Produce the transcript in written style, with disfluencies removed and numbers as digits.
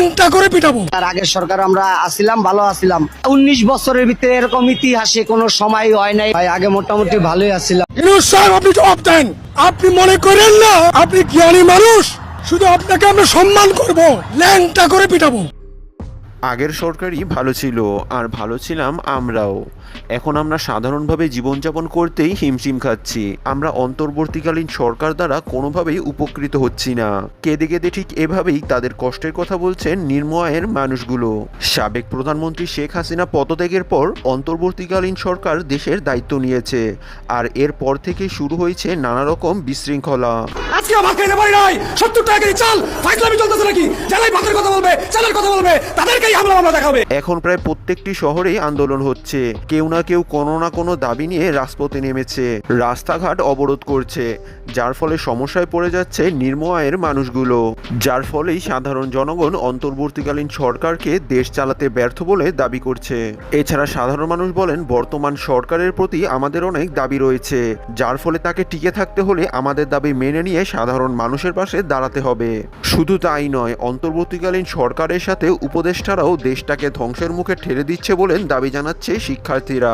ল্যাংটা করে পিটাবো। তার আগের সরকার আমরা আসিলাম, ভালো আসিলাম। 19 বছরের ভিতরে এরকম ইতিহাসে কোনো সময় হয় নাই ভাই। আগে মোটামুটি ভালোই আসিলাম। ইউনূস সাহেব, আপনি জবাব দেন। আপনি মনে করেন না আপনি জ্ঞানী মানুষ, শুধু আপনাকে আমরা সম্মান করব, ল্যাংটা করে পিটাবো। আগের সরকারই ভালো ছিল, আর ভালো ছিলাম আমরাও। এখন আমরা সাধারণভাবে জীবনযাপন করতেই হিমশিম খাচ্ছি। আমরা অন্তর্বর্তীকালীন সরকার দ্বারা কোনোভাবেই উপকৃত হচ্ছি না। কেঁদে কেঁদে ঠিক এভাবেই তাদের কষ্টের কথা বলছেন নিম্ন আয়ের মানুষগুলো। সাবেক প্রধানমন্ত্রী শেখ হাসিনা পদত্যাগের পর অন্তর্বর্তীকালীন সরকার দেশের দায়িত্ব নিয়েছে, আর এরপর থেকে শুরু হয়েছে নানা রকম বিশৃঙ্খলা। আজকে ভাত খাইতে পারি নাই, 70 টাকা কেজি চাল, ফাইজলামি চলতেছে নাকি? যারাই ভাতের কথা বলবে, চালের কথা বলবে, তাদেরকেই হামলা মামলা দেখাবে। এখন প্রায় প্রত্যেকটি শহরেই আন্দোলন হচ্ছে। কেউ না কেউ কোনো না কোনো দাবি নিয়ে রাজপথে নেমেছে, রাস্তাঘাট অবরোধ করছে, যার ফলে সমস্যায় পড়ে যাচ্ছে নিম্ন আয়ের মানুষগুলো। যার ফলেই সাধারণ জনগণ অন্তর্বর্তীকালীন সরকারকে দেশ চালাতে ব্যর্থ বলে দাবি করছে। এছাড়া সাধারণ মানুষ বলেন, বর্তমান সরকারের প্রতি আমাদের অনেক দাবি রয়েছে, যার ফলে তাকে টিকে থাকতে হলে আমাদের দাবি মেনে নিয়ে সাধারণ মানুষের পাশে দাঁড়াতে হবে। শুধু তাই নয়, অন্তর্বর্তীকালীন সরকারের সাথে উপদেষ্টারাও দেশটাকে ধ্বংসের মুখে ঠেলে দিচ্ছে বলেন দাবি জানাচ্ছে শিক্ষার্থীরা।